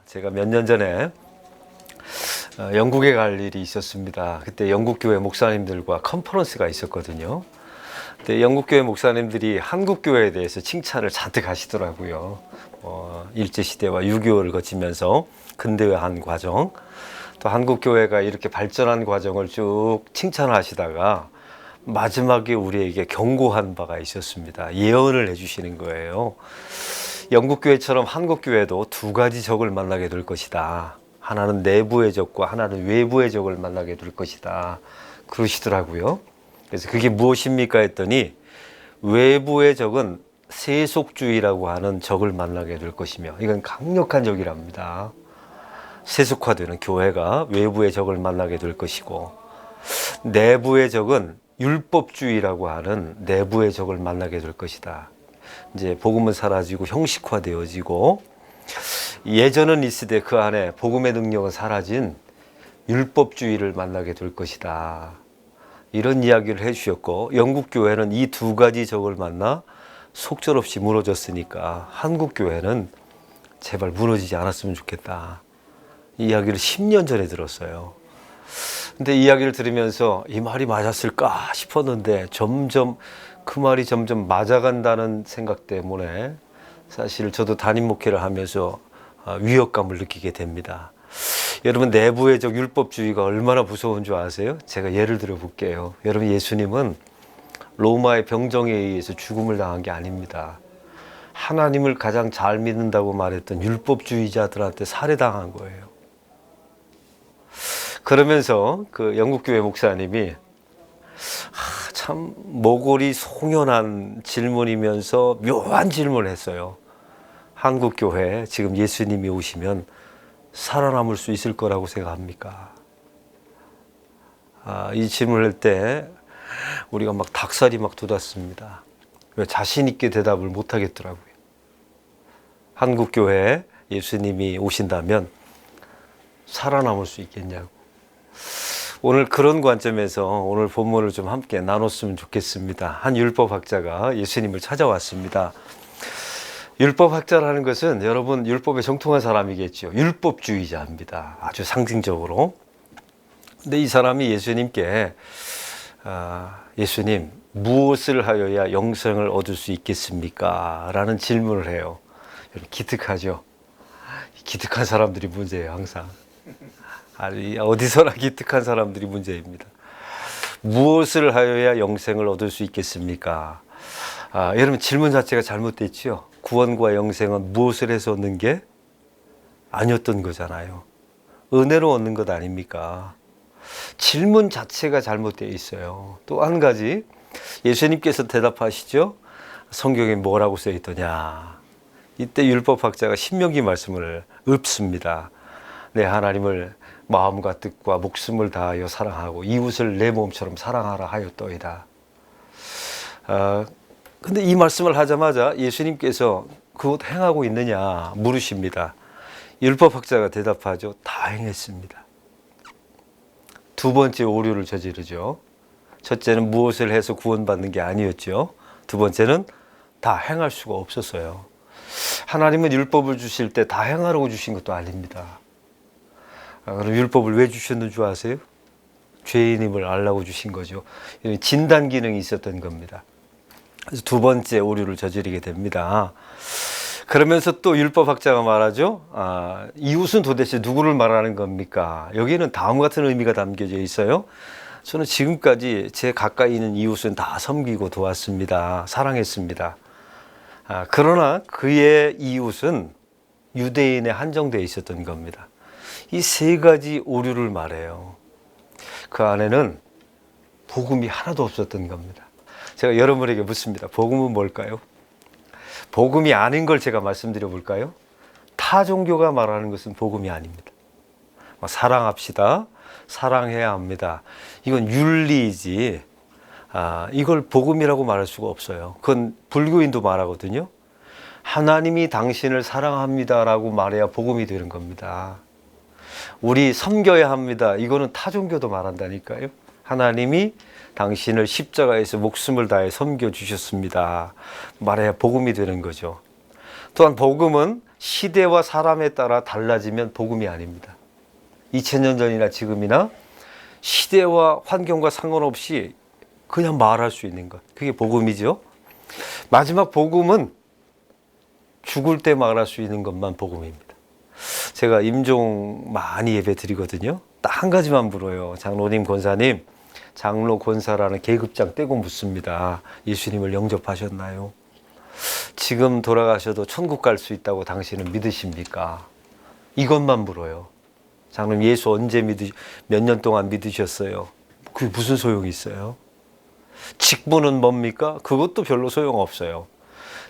제가 몇 년 전에 영국에 갈 일이 있었습니다. 그때 영국교회 목사님들과 컨퍼런스가 있었거든요. 그때 영국교회 목사님들이 한국교회에 대해서 칭찬을 잔뜩 하시더라고요. 일제시대와 6.25를 거치면서 근대화한 과정, 또 한국교회가 이렇게 발전한 과정을 쭉 칭찬하시다가 마지막에 우리에게 경고한 바가 있었습니다. 예언을 해주시는 거예요. 영국교회처럼 한국교회도 두 가지 적을 만나게 될 것이다. 하나는 내부의 적과 하나는 외부의 적을 만나게 될 것이다. 그러시더라고요. 그래서 그게 무엇입니까 했더니 외부의 적은 세속주의라고 하는 적을 만나게 될 것이며, 이건 강력한 적이랍니다. 세속화되는 교회가 외부의 적을 만나게 될 것이고, 내부의 적은 율법주의라고 하는 내부의 적을 만나게 될 것이다. 이제 복음은 사라지고 형식화되어지고, 예전은 있으되 그 안에 복음의 능력은 사라진 율법주의를 만나게 될 것이다. 이런 이야기를 해주셨고, 영국교회는 이 두 가지 적을 만나 속절없이 무너졌으니까 한국교회는 제발 무너지지 않았으면 좋겠다. 이 이야기를 10년 전에 들었어요. 근데 이 이야기를 들으면서 이 말이 맞았을까 싶었는데 그 말이 점점 맞아간다는 생각 때문에 사실 저도 담임 목회를 하면서 위협감을 느끼게 됩니다. 여러분, 내부의 적 율법주의가 얼마나 무서운 줄 아세요? 제가 예를 들어 볼게요. 여러분, 예수님은 로마의 병정에 의해서 죽음을 당한 게 아닙니다. 하나님을 가장 잘 믿는다고 말했던 율법주의자들한테 살해당한 거예요. 그러면서 그 영국교회 목사님이 참 모골이 송연한 질문이면서 묘한 질문을 했어요. 한국교회 지금 예수님이 오시면 살아남을 수 있을 거라고 생각합니까? 이 질문을 할 때 우리가 막 닭살이 막 돋았습니다. 왜 자신 있게 대답을 못 하겠더라고요. 한국교회에 예수님이 오신다면 살아남을 수 있겠냐고. 오늘 그런 관점에서 오늘 본문을 좀 함께 나눴으면 좋겠습니다. 한 율법학자가 예수님을 찾아왔습니다. 율법학자라는 것은 여러분 율법에 정통한 사람이겠죠. 율법주의자입니다. 아주 상징적으로. 근데 이 사람이 예수님께 예수님, 무엇을 하여야 영생을 얻을 수 있겠습니까? 라는 질문을 해요. 기특하죠. 기특한 사람들이 문제예요, 항상. 어디서나 기특한 사람들이 문제입니다. 무엇을 하여야 영생을 얻을 수 있겠습니까? 여러분, 질문 자체가 잘못됐죠. 구원과 영생은 무엇을 해서 얻는 게 아니었던 거잖아요. 은혜로 얻는 것 아닙니까? 질문 자체가 잘못되어 있어요. 또 한 가지, 예수님께서 대답하시죠. 성경에 뭐라고 써 있더냐. 이때 율법학자가 신명기 말씀을 읊습니다. 내 하나님을 마음과 뜻과 목숨을 다하여 사랑하고 이웃을 내 몸처럼 사랑하라 하였더이다. 근데 이 말씀을 하자마자 예수님께서 그것 행하고 있느냐 물으십니다. 율법학자가 대답하죠. 다 행했습니다. 두 번째 오류를 저지르죠. 첫째는 무엇을 해서 구원받는 게 아니었죠. 두 번째는 다 행할 수가 없었어요. 하나님은 율법을 주실 때 다 행하라고 주신 것도 아닙니다. 그럼 율법을 왜 주셨는 줄 아세요? 죄인임을 알라고 주신 거죠. 진단 기능이 있었던 겁니다. 그래서 두 번째 오류를 저지르게 됩니다. 그러면서 또 율법학자가 말하죠. 이웃은 도대체 누구를 말하는 겁니까? 여기는 다음 같은 의미가 담겨져 있어요. 저는 지금까지 제 가까이 있는 이웃은 다 섬기고 도왔습니다. 사랑했습니다. 그러나 그의 이웃은 유대인에 한정되어 있었던 겁니다. 이 세 가지 오류를 말해요. 그 안에는 복음이 하나도 없었던 겁니다. 제가 여러분에게 묻습니다. 복음은 뭘까요? 복음이 아닌 걸 제가 말씀드려 볼까요? 타 종교가 말하는 것은 복음이 아닙니다. 사랑합시다. 사랑해야 합니다. 이건 윤리이지 이걸 복음이라고 말할 수가 없어요. 그건 불교인도 말하거든요. 하나님이 당신을 사랑합니다라고 말해야 복음이 되는 겁니다. 우리 섬겨야 합니다. 이거는 타 종교도 말한다니까요. 하나님이 당신을 십자가에서 목숨을 다해 섬겨 주셨습니다. 말해야 복음이 되는 거죠. 또한 복음은 시대와 사람에 따라 달라지면 복음이 아닙니다. 2000년 전이나 지금이나 시대와 환경과 상관없이 그냥 말할 수 있는 것, 그게 복음이죠. 마지막 복음은 죽을 때 말할 수 있는 것만 복음입니다. 제가 임종 많이 예배 드리거든요. 딱 한 가지만 물어요. 장로님, 권사님, 장로, 권사라는 계급장 떼고 묻습니다. 예수님을 영접하셨나요? 지금 돌아가셔도 천국 갈 수 있다고 당신은 믿으십니까? 이것만 물어요. 장로님, 예수 언제 몇 년 동안 믿으셨어요? 그게 무슨 소용이 있어요? 직분은 뭡니까? 그것도 별로 소용없어요.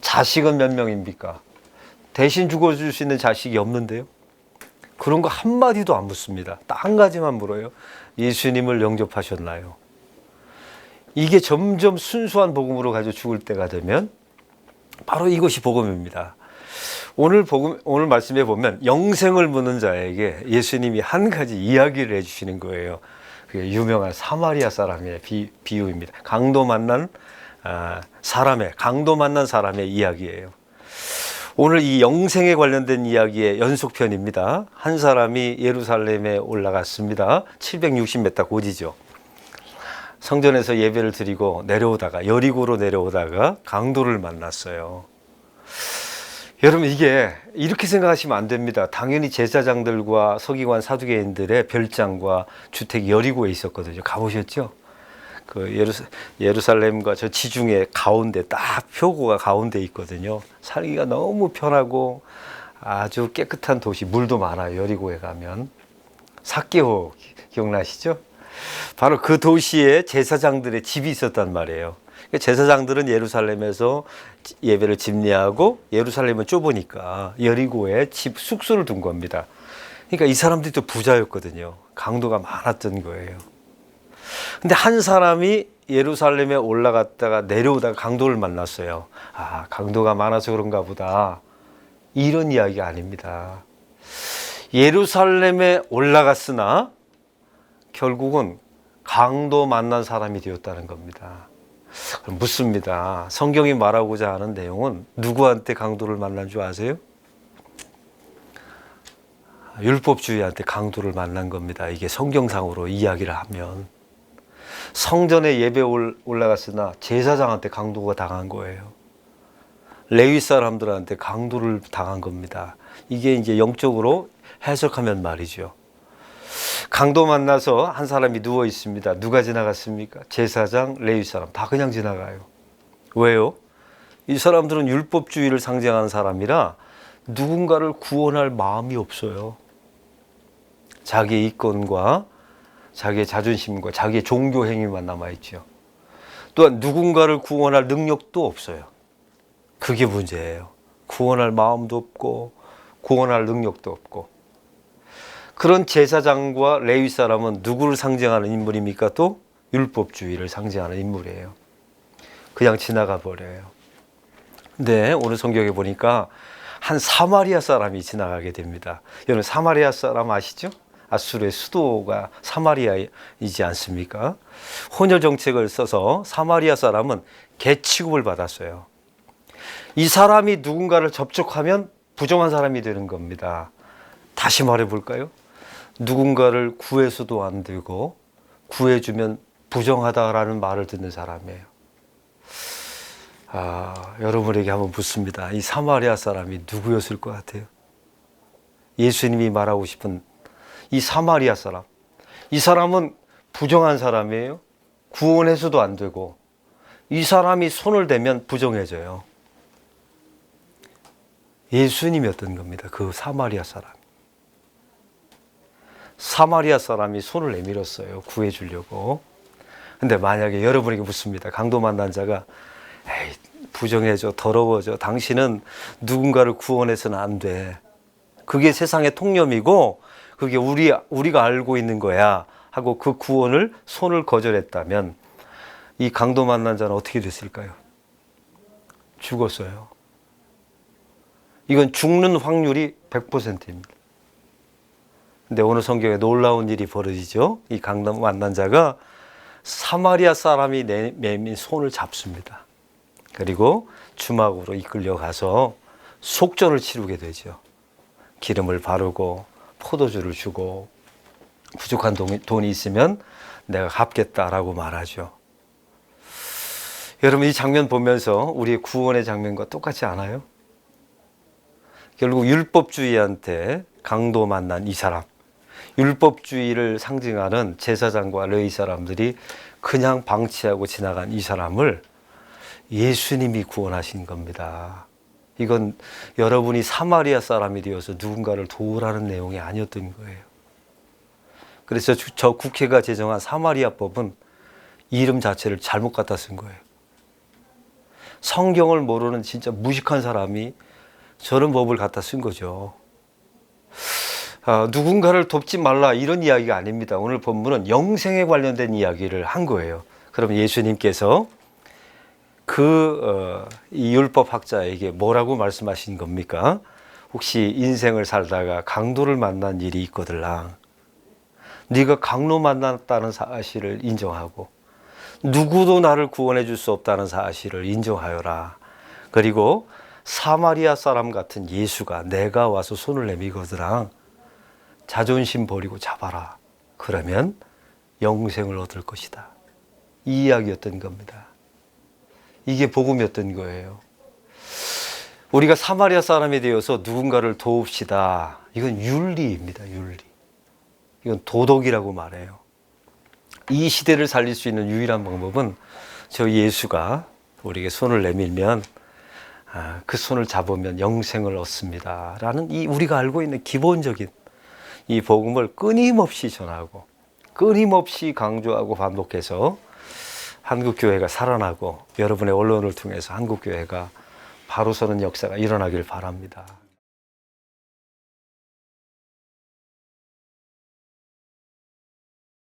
자식은 몇 명입니까? 대신 죽어줄 수 있는 자식이 없는데요. 그런 거 한마디도 안 묻습니다. 딱 한 가지만 물어요. 예수님을 영접하셨나요? 이게 점점 순수한 복음으로 가지고 죽을 때가 되면 바로 이것이 복음입니다. 오늘 말씀해 보면 영생을 묻는 자에게 예수님이 한 가지 이야기를 해주시는 거예요. 그게 유명한 사마리아 사람의 비유입니다. 강도 만난 사람의 이야기예요. 오늘 이 영생에 관련된 이야기의 연속편입니다. 한 사람이 예루살렘에 올라갔습니다. 760m 고지죠. 성전에서 예배를 드리고 내려오다가 여리고로 내려오다가 강도를 만났어요. 여러분, 이게 이렇게 생각하시면 안 됩니다. 당연히 제사장들과 서기관 사두개인들의 별장과 주택이 여리고에 있었거든요. 가보셨죠? 그 예루살렘과 저 지중해 가운데 딱 표고가 가운데 있거든요. 살기가 너무 편하고 아주 깨끗한 도시, 물도 많아요. 여리고에 가면 삭개호 기억나시죠? 바로 그 도시에 제사장들의 집이 있었단 말이에요. 제사장들은 예루살렘에서 예배를 집례하고 예루살렘은 좁으니까 여리고에 숙소를 둔 겁니다. 그러니까 이 사람들이 또 부자였거든요. 강도가 많았던 거예요. 근데 한 사람이 예루살렘에 올라갔다가 내려오다가 강도를 만났어요. 아, 강도가 많아서 그런가 보다. 이런 이야기가 아닙니다. 예루살렘에 올라갔으나 결국은 강도 만난 사람이 되었다는 겁니다. 그럼 묻습니다. 성경이 말하고자 하는 내용은 누구한테 강도를 만난 줄 아세요? 율법주의한테 강도를 만난 겁니다. 이게 성경상으로 이야기를 하면. 성전에 예배 올라갔으나 제사장한테 강도가 당한 거예요. 레위 사람들한테 강도를 당한 겁니다. 이게 이제 영적으로 해석하면 말이죠. 강도 만나서 한 사람이 누워 있습니다. 누가 지나갔습니까? 제사장, 레위 사람 다 그냥 지나가요. 왜요? 이 사람들은 율법주의를 상징하는 사람이라 누군가를 구원할 마음이 없어요. 자기의 이권과 자기의 자존심과 자기의 종교 행위만 남아있죠. 또한 누군가를 구원할 능력도 없어요. 그게 문제예요. 구원할 마음도 없고 구원할 능력도 없고. 그런 제사장과 레위 사람은 누구를 상징하는 인물입니까? 또 율법주의를 상징하는 인물이에요. 그냥 지나가 버려요. 근데 오늘 성경에 보니까 한 사마리아 사람이 지나가게 됩니다. 여러분, 사마리아 사람 아시죠? 아수르의 수도가 사마리아이지 않습니까? 혼혈 정책을 써서 사마리아 사람은 개 취급을 받았어요. 이 사람이 누군가를 접촉하면 부정한 사람이 되는 겁니다. 다시 말해 볼까요? 누군가를 구해서도 안 되고 구해주면 부정하다라는 말을 듣는 사람이에요. 여러분에게 한번 묻습니다. 이 사마리아 사람이 누구였을 것 같아요? 예수님이 말하고 싶은 이 사마리아 사람, 이 사람은 부정한 사람이에요. 구원해서도 안 되고 이 사람이 손을 대면 부정해져요. 예수님이었던 겁니다. 그 사마리아 사람. 사마리아 사람이 손을 내밀었어요. 구해주려고. 근데 만약에 여러분에게 묻습니다. 강도 만난 자가 에이, 부정해져, 더러워져. 당신은 누군가를 구원해서는 안 돼. 그게 세상의 통념이고 그게 우리가 알고 있는 거야 하고 그 구원을 손을 거절했다면 이 강도 만난 자는 어떻게 됐을까요? 죽었어요. 이건 죽는 확률이 100%입니다. 근데 오늘 성경에 놀라운 일이 벌어지죠. 이 강도 만난 자가 사마리아 사람이 내민 손을 잡습니다. 그리고 주막으로 이끌려 가서 속전을 치르게 되죠. 기름을 바르고 포도주를 주고 부족한 돈이 있으면 내가 갚겠다라고 말하죠. 여러분, 이 장면 보면서 우리의 구원의 장면과 똑같지 않아요? 결국 율법주의한테 강도 만난 이 사람, 율법주의를 상징하는 제사장과 레위 사람들이 그냥 방치하고 지나간 이 사람을 예수님이 구원하신 겁니다. 이건 여러분이 사마리아 사람이 되어서 누군가를 도우라는 내용이 아니었던 거예요. 그래서 저 국회가 제정한 사마리아법은 이름 자체를 잘못 갖다 쓴 거예요. 성경을 모르는 진짜 무식한 사람이 저런 법을 갖다 쓴 거죠. 누군가를 돕지 말라 이런 이야기가 아닙니다. 오늘 본문은 영생에 관련된 이야기를 한 거예요. 그럼 예수님께서 이 율법학자에게 뭐라고 말씀하신 겁니까? 혹시 인생을 살다가 강도를 만난 일이 있거들랑 네가 강로 만났다는 사실을 인정하고 누구도 나를 구원해 줄 수 없다는 사실을 인정하여라. 그리고 사마리아 사람 같은 예수가 내가 와서 손을 내밀거들랑 자존심 버리고 잡아라. 그러면 영생을 얻을 것이다. 이 이야기였던 겁니다. 이게 복음이었던 거예요. 우리가 사마리아 사람이 되어서 누군가를 도웁시다. 이건 윤리입니다. 윤리. 이건 도덕이라고 말해요. 이 시대를 살릴 수 있는 유일한 방법은 저 예수가 우리에게 손을 내밀면 그 손을 잡으면 영생을 얻습니다. 라는 이 우리가 알고 있는 기본적인 이 복음을 끊임없이 전하고 끊임없이 강조하고 반복해서 한국교회가 살아나고 여러분의 언론을 통해서 한국교회가 바로 서는 역사가 일어나길 바랍니다.